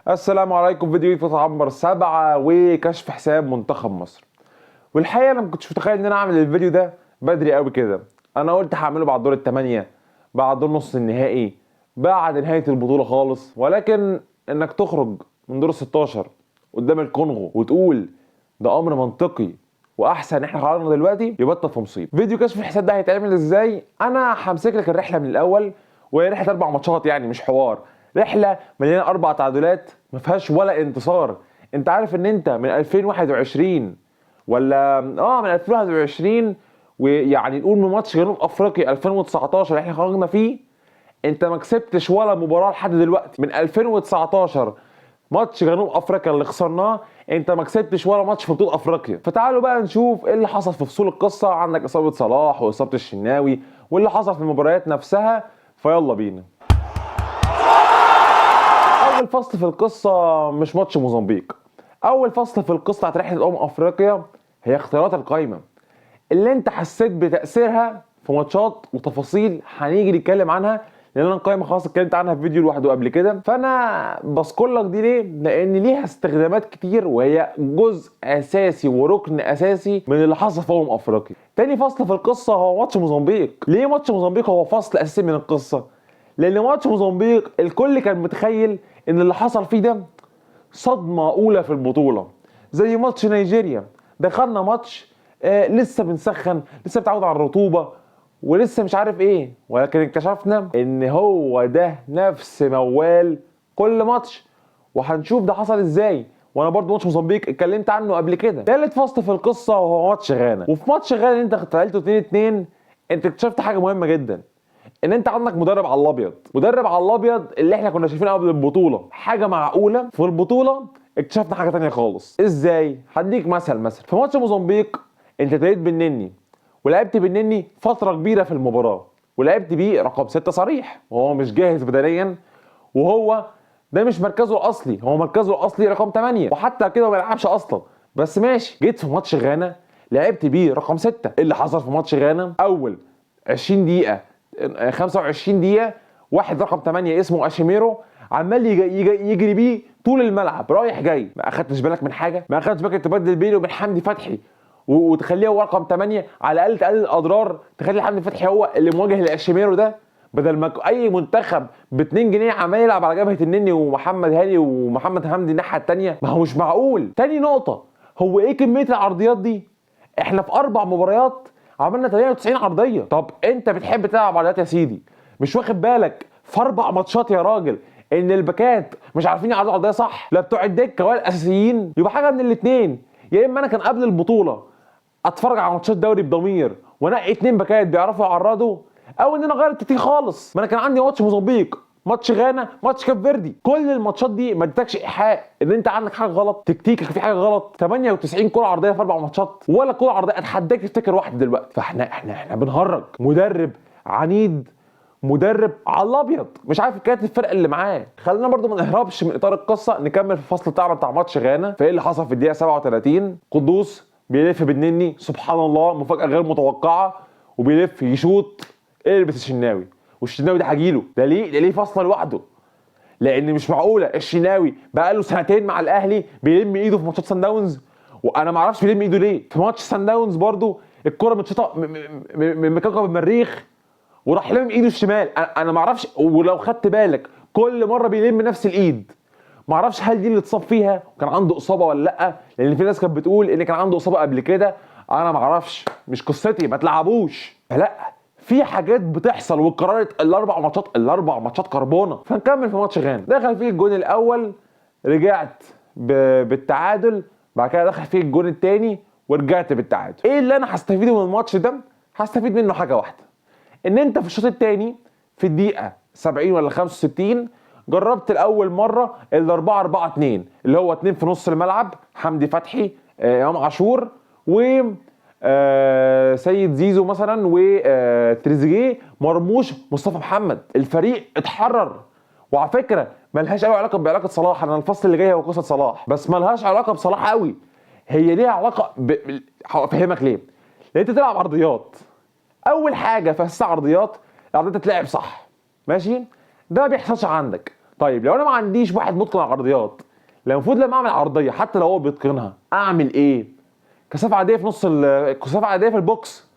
السلام عليكم. فيديو جديد في عنبر 7 وكشف حساب منتخب مصر. والحقيقه انا ما كنتش متخيل ان انا اعمل الفيديو ده بدري قوي كده. انا قلت هعمله بعد دور الثمانيه، بعد دور نص النهائي، بعد نهايه البطوله خالص. ولكن انك تخرج من دور ال 16 قدام الكونغو وتقول ده امر منطقي واحسن احنا خرجنا دلوقتي، يبطل في مصيبه. فيديو كشف الحساب ده هيتعمل ازاي؟ انا همسك لك الرحله من الاول، وهي رحله 4 ماتشات يعني مش حوار. رحله مليانه 4 تعادلات ما فيهاش ولا انتصار. انت عارف ان انت من 2021 ولا من 2021، ويعني نقول من ماتش جنوب افريقيا 2019 اللي احنا خرجنا فيه، انت ما كسبتش ولا مباراه لحد دلوقتي. من 2019 ماتش جنوب افريقيا اللي خسرناه، انت ما كسبتش ولا ماتش في بطوله افريقيا. فتعالوا بقى نشوف ايه اللي حصل في فصول القصه. عندك اصابه صلاح واصابه الشناوي واللي حصل في المباريات نفسها. فيلا بينا. اول فصل في القصه مش ماتش موزمبيق. اول فصل في القصه بتاعت رحله افريقيا هي اختيارات القايمه اللي انت حسيت بتاثيرها في ماتشات وتفاصيل هنيجي نتكلم عنها، لان انا القايمه خلاص اتكلمت عنها في فيديو لوحده قبل كده. فانا بذكر لك دي ليه؟ لان ليها استخدامات كتير، وهي جزء اساسي وركن اساسي من اللي حصل في افريقيا. تاني فصل في القصه هو ماتش موزمبيق. ليه ماتش موزمبيق هو فصل اساسي من القصه؟ لان ماتش موزمبيق الكل كان متخيل ان اللي حصل فيه ده صدمه اولى في البطوله، زي ماتش نيجيريا. دخلنا ماتش لسه بنسخن، لسه بتعود على الرطوبه، ولسه مش عارف ايه، ولكن اكتشفنا ان هو ده نفس موال كل ماتش. وهنشوف ده حصل ازاي. وانا برضو ماتش موزمبيق اتكلمت عنه قبل كده. تالت فصل في القصه هو ماتش غانا. وفي ماتش غانا اللي انت تعادلته 2-2، انت اكتشفت حاجه مهمه جدا، ان انت عندك مدرب على الابيض. مدرب على الابيض اللي احنا كنا شايفينه قبل البطوله حاجه معقوله، في البطوله اكتشفنا حاجه تانية خالص. ازاي؟ هديك مثلا في ماتش موزمبيق انت ابتديت بالنني، ولعبت بالنني فتره كبيره في المباراه، ولعبت بيه رقم 6 صريح وهو مش جاهز بدنيا، وهو ده مش مركزه الاصلي، هو مركزه الاصلي رقم 8، وحتى كده ما بيلعبش اصلا. بس ماشي، جيت في ماتش غانا لعبت بيه رقم 6. اللي حصل في ماتش غانا اول 20 دقيقه 25 دقيقه واحد رقم 8 اسمه اشيميرو عمال يجري بيه طول الملعب رايح جاي. ما اخدتش بالك من حاجه؟ ما اخدتش بالك تبدل بينه وبين حمدي فتحي وتخليه هو رقم 8؟ على الاقل تقلل الاضرار، تخلي حمدي فتحي هو اللي مواجه لاشيميرو ده، بدل ما اي منتخب ب 2 جنيه عمال يلعب على جبهه النني ومحمد هاني ومحمد حمدي الناحيه الثانيه. ما هو مش معقول. تاني نقطه، هو ايه كميه العرضيات دي؟ احنا في 4 مباريات عملنا 98 عرضيه. طب انت بتحب تلعب عرضيات يا سيدي، مش واخد بالك في 4 ماتشات يا راجل ان الباكات مش عارفين يعرضوا عرضيه صح؟ لا بتوع الدكه ولا الاساسيين. يبقى حاجه من الاثنين، يا اما انا كان قبل البطوله اتفرج على ماتشات دوري بضمير وانقي 2 باكات بيعرفوا يعرضوا، او ان انا اغير التكتيك خالص. ما انا كان عندي ماتش موزمبيق، ماتش غانا، ماتش كاب فيردي، كل الماتشات دي ما ادتكش ايحاء ان انت عندك حاجه غلط، تكتيكك في حاجه غلط. 98 كره عرضيه في 4 ماتشات، ولا كره عرضيه اتحداك تفتكر واحده دلوقتي. فاحنا بنهرج. مدرب عنيد، مدرب على الابيض، مش عارف كانت الفرقه اللي معاه. خلينا برضو ما نهربش من اطار القصه، نكمل في الفصل بتاعنا بتاع ماتش غانا. فايه اللي حصل في الدقيقه 37؟ قدوس بيلف بالنني، سبحان الله مفاجاه غير متوقعه، وبيلف يشوط البس الشناوي. والشناوي ده هجيله، ده ليه فصل لوحده. لان مش معقوله الشناوي بقى له سنتين مع الاهلي بيلم ايده في ماتشات سان داونز، وانا ما اعرفش بيلم ايده ليه. في ماتش سان داونز برضو الكره متشطه من كوكب المريخ وراح لم ايده الشمال. انا ما اعرفش. ولو خدت بالك كل مره بيلم نفس الايد. ما اعرفش هل دي اللي اتصاب فيها وكان عنده اصابه ولا لا، لان في ناس كانت بتقول ان كان عنده اصابه قبل كده. انا ما اعرفش، مش قصتي، ما تلعبوش. فلا، في حاجات بتحصل وقررت الاربع ماتشات كربونه. فنكمل في ماتش غانا. دخل فيه الجون الاول، رجعت بالتعادل، بعد كده دخل فيه الجون الثاني ورجعت بالتعادل. ايه اللي انا هستفيده من الماتش ده؟ هستفيد منه حاجه واحده، ان انت في الشوط الثاني في الدقيقه 70 ولا 65 جربت لاول مره ال 4-4-2 اللي هو 2 في نص الملعب، حمدي فتحي، امام عاشور، و سيد زيزو مثلا، وتريزيجيه، مرموش، مصطفى محمد. الفريق اتحرر. وعلى فكره ملهاش قوي علاقه بعلاقه صلاح، انا الفصل اللي جاي هو قصه صلاح، بس ملهاش علاقه بصلاح قوي. هي ليها علاقه هفهمك ليه. لان انت تلعب عرضيات، اول حاجه في اساس عرضيات، العرضيات تتلعب صح، ماشي؟ ده ما بيحصلش عندك. طيب لو انا ما عنديش واحد متقن عرضيات، المفروض لما اعمل عرضيه حتى لو هو بيتقنها اعمل ايه؟ كثافه عاديه في نص كثافه عاديه في البوكس.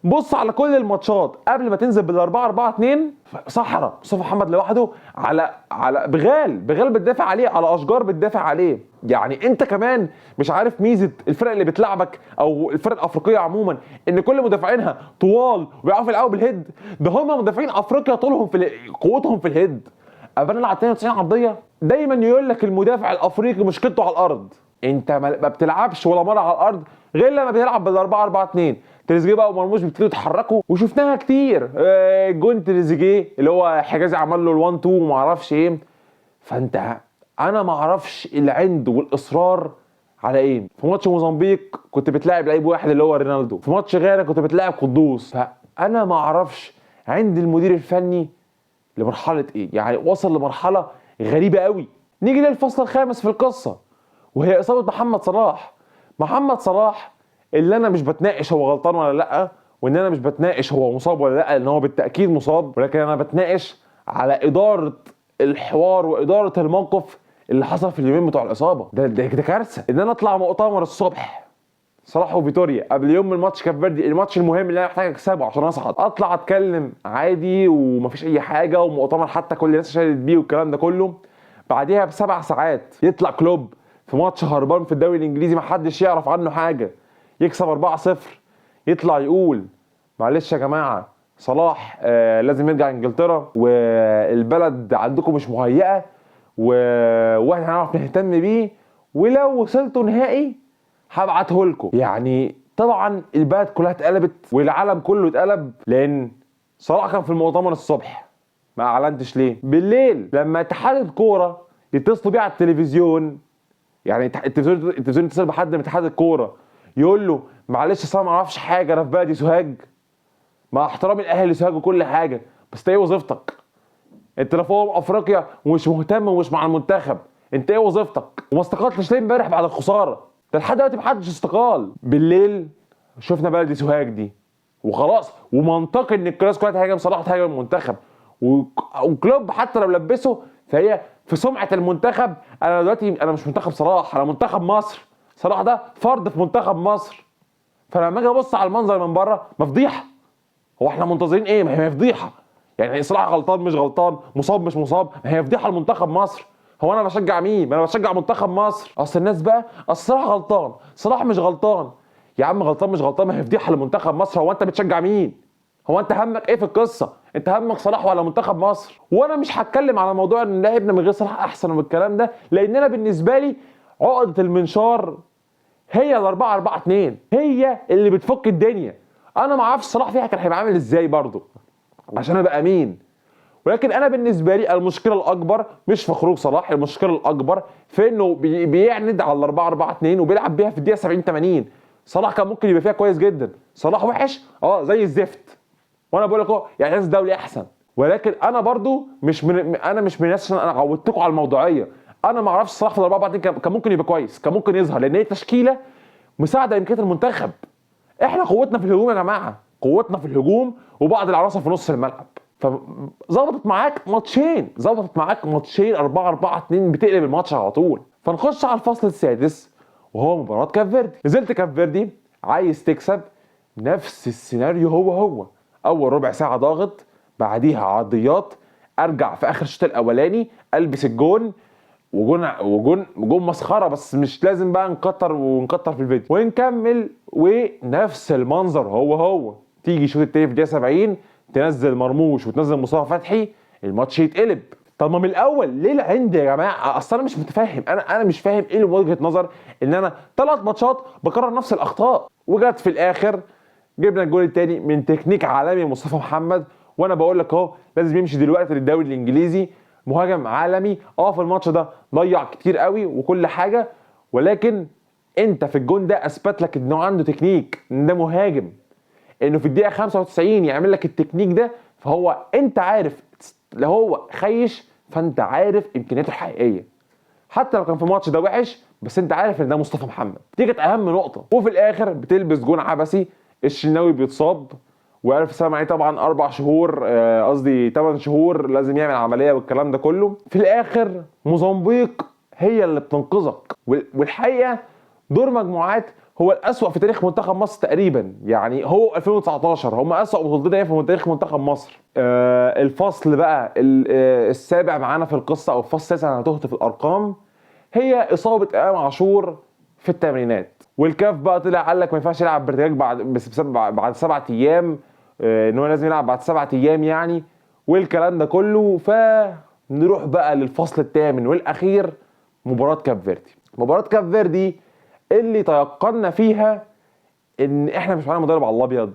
بص على كل الماتشات قبل ما تنزل بال4-4-2 صحراء مصطفى محمد لوحده على بغال بتدافع عليه، على اشجار بتدافع عليه. يعني انت كمان مش عارف ميزه الفرق اللي بتلعبك او الفرق الافريقيه عموما ان كل مدافعينها طوال وبيعرفوا يلعبوا بالهيد. ده هم مدافعين افريقيا طولهم قوتهم في الهيد. قبل نلعب 92 عرضيه دايما يقول لك المدافع الافريقي مشكلته على الارض. انت ما بتلعبش ولا مره على الارض غير لما بتلعب بال4-4-2. تريزيجيه بقى ومرموش بيبتدوا يتحركوا وشفناها كتير. جون تريزيجيه اللي هو حجازي عمل له ال1 2 وما اعرفش ايه. فانت انا ما اعرفش العند والاصرار على ايه. في ماتش موزمبيق كنت بتلاعب لعيب واحد اللي هو رونالدو، في ماتش غانا كنت بتلاعب قدوس. فانا ما اعرفش عند المدير الفني لمرحله ايه. يعني وصل لمرحله غريبه قوي. نيجي للفصل الخامس في القصه وهي اصابه محمد صلاح. محمد صلاح اللي انا مش بتناقش هو غلطان ولا لا، وان انا مش بتناقش هو مصاب ولا لا، لان هو بالتاكيد مصاب، ولكن انا بتناقش على اداره الحوار واداره الموقف اللي حصل في اليومين بتوع الاصابه. ده كارثه. ان انا اطلع مؤتمر الصبح صلاح وفيتوريا قبل يوم من ماتش كاب فيردي، الماتش المهم اللي انا محتاج اكسبه عشان اصعد، اطلع اتكلم عادي ومفيش اي حاجه، ومؤتمر حتى كل الناس شهدت بيه والكلام ده كله. بعديها ب7 ساعات يطلع كلوب في ماتش هربان في الدوري الانجليزي محدش يعرف عنه حاجه يكسب 4-0، يطلع يقول معلش يا جماعه صلاح لازم يرجع انجلترا والبلد عندكم مش مهيئه واحنا هنعرف نهتم بيه، ولو وصلتوا نهائي هبعته لكم. يعني طبعا البلد كلها اتقلبت والعالم كله اتقلب، لان صلاح كان في المؤتمر الصبح ما اعلنتش ليه. بالليل لما اتحاد الكوره يتصلوا بيه على التلفزيون، يعني التلفزيون يتصل بحد من اتحاد الكوره يقول له معلش اصل ما اعرفش حاجه انا في بلدي سوهاج، مع احترامي لاهل سوهاج وكل حاجه، بس ايه وظيفتك؟ انت لا فوق افريقيا ومش مهتم ومش مع المنتخب، انت ايه وظيفتك؟ وما استقالتش ليه امبارح بعد الخساره؟ ده لحد دلوقتي محدش استقال. بالليل شفنا بلدي سوهاج دي وخلاص، ومنطقي ان الكلاسيكو هتهاجم صلاح وتهاجم المنتخب، وكلوب حتى لو لبسه فهي في سمعه المنتخب. انا دلوقتي انا مش منتخب صلاح، انا منتخب مصر، صلاح ده فرد في منتخب مصر. فلما اجي ابص على المنظر من بره مفضيحه. هو احنا منتظرين ايه؟ ما هي فضيحه. يعني صلاح غلطان مش غلطان، مصاب مش مصاب، ما هي فضيحه لمنتخب مصر. هو انا بشجع مين؟ ما انا بشجع منتخب مصر. اصل الناس بقى اصل صلاح غلطان، صلاح مش غلطان. يا عم غلطان مش غلطان ما هي فضيحه لمنتخب مصر. هو انت بتشجع مين؟ هو انت همك ايه في القصه؟ انت همك صلاح ولا منتخب مصر؟ وانا مش هتكلم على موضوع ان لاعبنا من غير صلاح احسن والكلام ده، لان انا بالنسبه لي عقده المنشار هي ال4-4-2 هي اللي بتفك الدنيا. انا ما اعرفش صلاح فيها كان هيبقى عامل ازاي برضه عشان ابقى امين، ولكن انا بالنسبه لي المشكله الاكبر مش في خروج صلاح، المشكله الاكبر في انه بيعند على ال4-4-2 وبيلعب بيها في الدقيقه 70-80. صلاح كان ممكن يبقى فيها كويس جدا. صلاح وحش زي الزفت، وانا بقول لك يعني ناس دولي احسن، ولكن انا برضو مش من الناس عشان انا عودتكم على الموضوعيه. انا ما اعرفش صلاح في ال4-4-2 كان ممكن يبقى كويس، كان ممكن يظهر، لان هي تشكيله مساعده امكانيات المنتخب. احنا قوتنا في الهجوم يا جماعه، قوتنا في الهجوم وبعض العناصر في نص الملعب. فظبطت معاك ماتشين 4-4-2 بتقلب الماتش على طول. فنخش على الفصل السادس وهو مباراه كاب فيردي. نزلت كاب فيردي عايز تكسب، نفس السيناريو هو اول ربع ساعه ضاغط، بعديها عرضيات، ارجع في اخر الشوط الاولاني البس الجون وجون مسخره، بس مش لازم بقى نكتر في الفيديو ونكمل. ونفس المنظر هو تيجي الشوط التاني في الدقيقه 70 تنزل مرموش وتنزل مصطفى فتحي، الماتش يتقلب. طب ما من الاول ليه العند يا جماعه؟ اصل انا مش متفاهم، انا مش فاهم ايه وجهه نظر ان انا 3 ماتشات بكرر نفس الاخطاء، وجت في الاخر جبنا الجول الثاني من تكنيك عالمي مصطفى محمد. وانا بقول لك لازم يمشي دلوقتي للدوري الانجليزي، مهاجم عالمي. في الماتش ده ضيع كتير قوي وكل حاجه، ولكن انت في الجون ده اثبت لك انه عنده تكنيك، ان ده مهاجم، انه في الدقيقه 95 يعمل لك التكنيك ده. فهو انت عارف لو هو خيش فانت عارف امكانياته الحقيقيه، حتى لو كان في الماتش ده وحش بس انت عارف ان ده مصطفى محمد. دي كانت اهم نقطه. وفي الاخر بتلبس جون عبثي، الشناوي بيتصاب والف سلامة عليه طبعا. 4 شهور قصدي 8 شهور لازم يعمل عمليه والكلام ده كله. في الاخر موزمبيق هي اللي بتنقذك. والحقيقه دور مجموعات هو الاسوأ في تاريخ منتخب مصر تقريبا. يعني هو 2019 هم اسوأ بطولتين في تاريخ منتخب مصر. الفصل بقى السابع معانا في القصه، او الفصل السادس، انا تهت في الارقام، هي اصابه امام عاشور في التمرينات. والكاف بقى طلع قال لك ما ينفعش يلعب بارتجاج بعد 7 ايام، ان هو لازم يلعب بعد 7 ايام يعني، والكلام ده كله. فنروح بقى للفصل الثامن والاخير، مباراه كاب فيردي. مباراه كاب فيردي اللي تيقنا فيها ان احنا مش معانا مدرب على الابيض،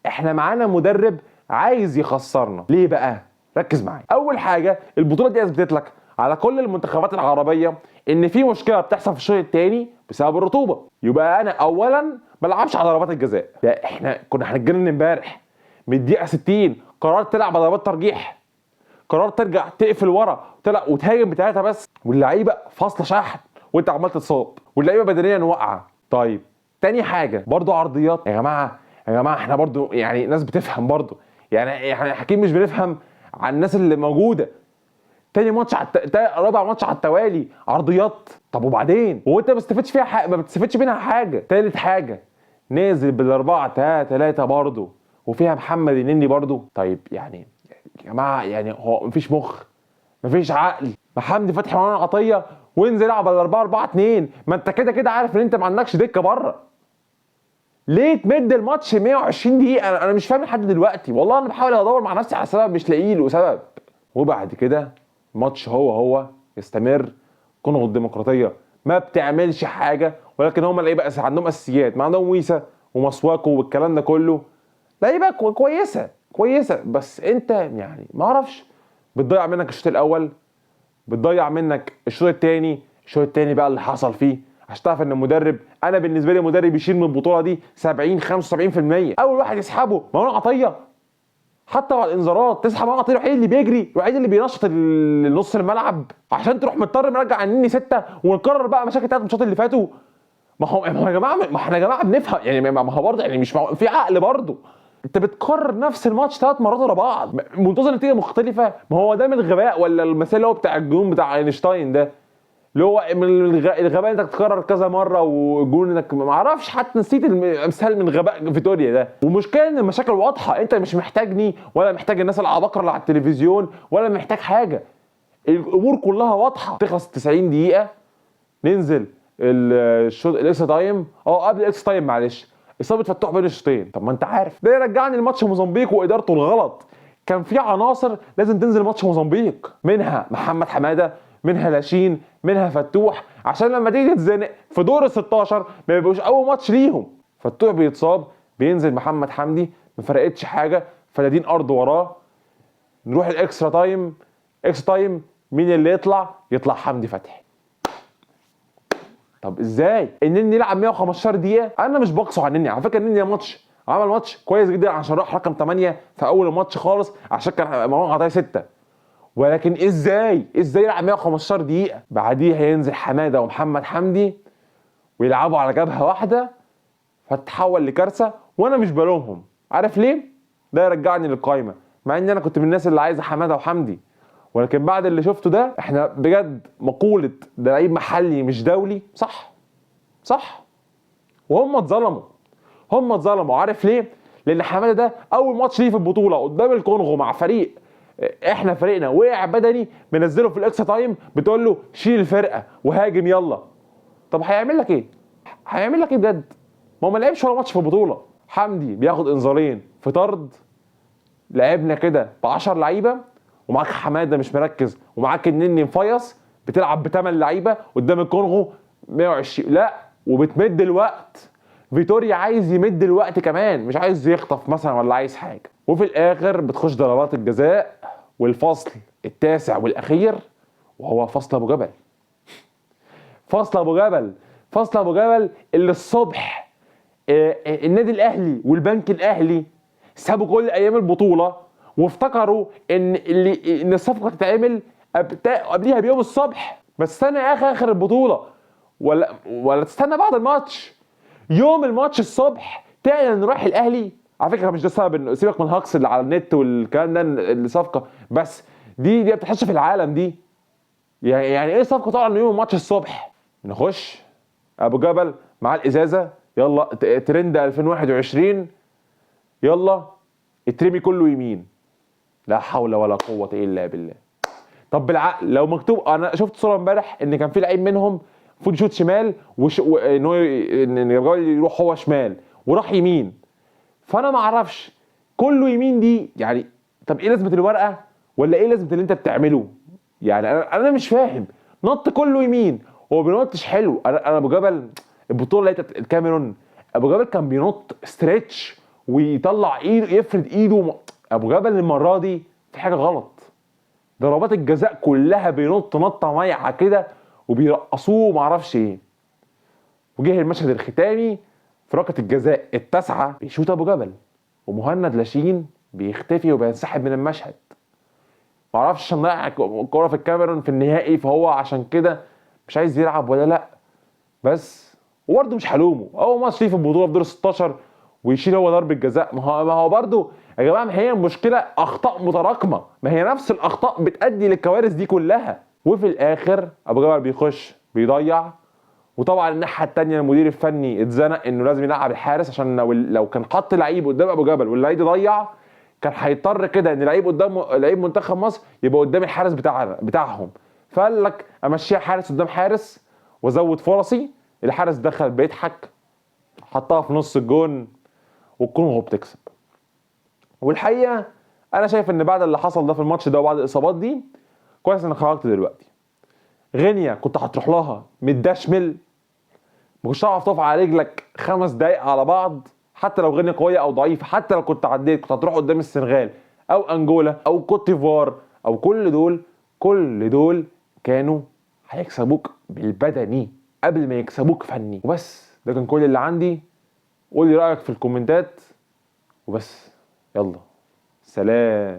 احنا معانا مدرب عايز يخسرنا. ليه بقى؟ ركز معايا. اول حاجه، البطوله دي اثبتت لك على كل المنتخبات العربيه ان في مشكله بتحصل في الشوط الثاني بسبب الرطوبه. يبقى انا اولا ما بلعبش على ضربات الجزاء. لا، احنا كنا هنتجنن امبارح من الدقيقه 60 قررت تلعب على ضربات ترجيح، قررت ترجع تقفل ورا وتهاجم بثلاثه بس، واللعيبه فاصله شحن وانت عمال تتصاب، واللعيبه بدنيا واقعه. طيب تاني حاجه برضو عرضيات. يا جماعه احنا برضو يعني ناس بتفهم برضو، يعني احنا اكيد مش بنفهم عن الناس اللي موجوده. تاني ماتش رابع ماتش على التوالي عرضيات. طب وبعدين وانت ما بتستفدش فيها حاجه، ما بتستفدش منها حاجه. تالت حاجه نازل بال4-3-3 برضو، وفيها محمد النني برضو. طيب يعني يا جماعه، يعني هو مفيش مخ، مفيش عقل؟ ما حمدي فتحي ومروان عطيه وانزل العب على 4-4-2. ما انت كده كده عارف ان انت ما عندكش دكه بره. ليه تمد الماتش 120 دقيقه؟ انا مش فاهم لحد دلوقتي والله. انا بحاول ادور مع نفسي على سبب مش لاقي له سبب. وبعد كده الماتش هو يستمر. كونغو الديمقراطيه ما بتعملش حاجه، ولكن هم لعيبه عندهم اساسيات، ما عندهم ويسا ومسواكو والكلام ده كله، لعيبه كويسه. بس انت يعني ما اعرفش، بتضيع منك الشوط الاول، بتضيع منك الشوط الثاني. الشوط الثاني بقى اللي حصل فيه عشان تعرف ان المدرب، انا بالنسبه لي مدرب يشيل من البطوله دي 70-75%. اول واحد يسحبه مروان عطيه، حتى بعد الانذارات تسحب مروان عطيه، الوحيد اللي بيجري، الوحيد اللي بينشط نص الملعب، عشان تروح مضطر مرجع النني 6 ونكرر بقى مشاكل 3 ماتشات اللي فاتوا. ما هو يا جماعه، ما احنا يا جماعه بنفهم يعني، ما هو برضه يعني مش في عقل برضه. انت بتكرر نفس الماتش 3 مرات ورا بعض منتظر نتيجه مختلفه. ما هو ده من الغباء، ولا المثال اللي هو بتاع الجنون بتاع اينشتاين ده، اللي هو من الغباء انك تكرر كذا مره، وجون انك ما اعرفش، حتى نسيت المثال من غباء فيتوريا ده. والمشكله ان المشاكل واضحه، انت مش محتاجني ولا محتاج الناس العباقره اللي على التلفزيون ولا محتاج حاجه. الامور كلها واضحه. تخلص 90 دقيقه، ننزل الشوط الاكسترا تايم، قبل الاكسترا تايم معلش، اصابه فتوح بين الشوطين. طب ما انت عارف ده يرجعني لماتش موزمبيق وادارته الغلط. كان في عناصر لازم تنزل ماتش موزمبيق، منها محمد حماده، منها لاشين، منها فتوح، عشان لما تيجي تتزنق في دور ال 16 ما يبقوش اول ماتش ليهم. فتوح بيتصاب، بينزل محمد حمدي، ما فرقتش حاجه، فلادين ارض وراه. نروح الاكسترا تايم. اكسترا تايم مين اللي يطلع حمدي فتحي. طب ازاي النني يلعب 115 دقيقه؟ انا مش بقصه على النني على فكره. النني عمل ماتش كويس جدا عشان راح رقم 8 في اول الماتش خالص، عشان كان مروان عطيه 6. ولكن ازاي يلعب 115 دقيقه؟ بعديها ينزل حماده ومحمد حمدي ويلعبوا على جبهه واحده، فتتحول لكارثه. وانا مش بلومهم، عارف ليه؟ ده يرجعني للقايمه، مع ان انا كنت من الناس اللي عايزه حماده وحمدي، ولكن بعد اللي شفته ده احنا بجد مقوله ده لعيب محلي مش دولي صح. وهم اتظلموا. عارف ليه؟ لان حماده ده اول ماتش ليه في البطوله قدام الكونغو مع فريق، احنا فريقنا وقع بدني، بنزله في الاكسترا تايم، بتقول له شيل الفرقه وهاجم يلا. طب هيعمل لك ايه بجد؟ ما هو ما لعبش ولا ماتش في البطوله. حمدي بياخد انذارين في طرد، لعبنا كده ب 10 لعيبه، ومعاك حماده مش مركز، ومعاك النني مفيص، بتلعب ب8 لعيبه قدام الكونغو 120. لا، وبتمد الوقت. فيتوريا عايز يمد الوقت كمان، مش عايز يخطف مثلا ولا عايز حاجه. وفي الاخر بتخش ضربات الجزاء، والفصل التاسع والاخير وهو فصل ابو جبل. فصل ابو جبل اللي الصبح النادي الاهلي والبنك الاهلي سابوا كل ايام البطوله وافتكروا ان الصفقه تتعمل قبليها بيوم الصبح. بس استنى يا اخر البطوله، ولا تستنى بعد الماتش، يوم الماتش الصبح تعلن ان رايح الاهلي. على فكره مش ده السبب، انه سيبك من الهجص اللي على النت والكلام ده الصفقه بس، دي ما بتحصلش في العالم دي. يعني ايه صفقه طالعه من يوم الماتش الصبح؟ نخش ابو جبل مع الازازه، يلا ترند 2021، يلا اترمي كله يمين، لا حول ولا قوه الا بالله. طب بالعقل لو مكتوب، انا شفت صوره امبارح ان كان في لعيب منهم المفروض يشوط شمال ان هو ان الراجل يروح هو شمال وراح يمين، فانا ما اعرفش كله يمين دي يعني. طب ايه لازمه الورقه؟ ولا ايه لازمه اللي انت بتعمله؟ يعني انا مش فاهم. نط كله يمين، هو بينطش حلو. انا ابو جبل البطوله اللي الكاميرون، ابو جبل كان بينط ستريتش ويطلع ايده يفرد ايده. ابو جبل المره دي في حاجه غلط. ضربات الجزاء كلها بينط نطه مايعه كده وبيرقصوه ومعرفش ايه. وجه المشهد الختامي في ركله الجزاء التاسعه بيشوط ابو جبل ومهند لاشين بيختفي وبينسحب من المشهد. معرفش عشان ضيع الكوره في الكاميرون في النهائي فهو عشان كده مش عايز يلعب ولا لا. بس وبرده مش هلومه، اول ماتش ليه في البطوله في دور 16 ويشيل هو ضربه جزاء. ما هو برده يا جماعه، ما هي المشكله اخطاء متراكمه، ما هي نفس الاخطاء بتؤدي للكوارث دي كلها. وفي الاخر ابو جبل بيخش بيضيع. وطبعا الناحيه الثانيه المدير الفني اتزنق انه لازم يلعب الحارس، عشان لو كان حط لعيب قدام ابو جبل واللعيب ضيع كان هيضطر كده ان لعيب قدام لعيب منتخب مصر يبقى قدام الحارس بتاعهم. فقال لك امشيها حارس قدام حارس وازود فرصي. الحارس دخل بيضحك، حطها في نص الجون والكونغو بتكسب. والحقيقه انا شايف ان بعد اللي حصل ده في الماتش ده وبعد الاصابات دي كويس انك خرجت دلوقتي. غينيا كنت هتروح لها متدشمل، ما كنتش هتعرف تقف على رجلك 5 دقايق على بعض. حتى لو غينيا قويه او ضعيفه، حتى لو كنت عديت كنت هتروح قدام السنغال او انجولا او كوت ديفوار او كل دول كانوا هيكسبوك بالبدني قبل ما يكسبوك فني. وبس ده كان كل اللي عندي. قول لي رايك في الكومنتات وبس. يلا سلام.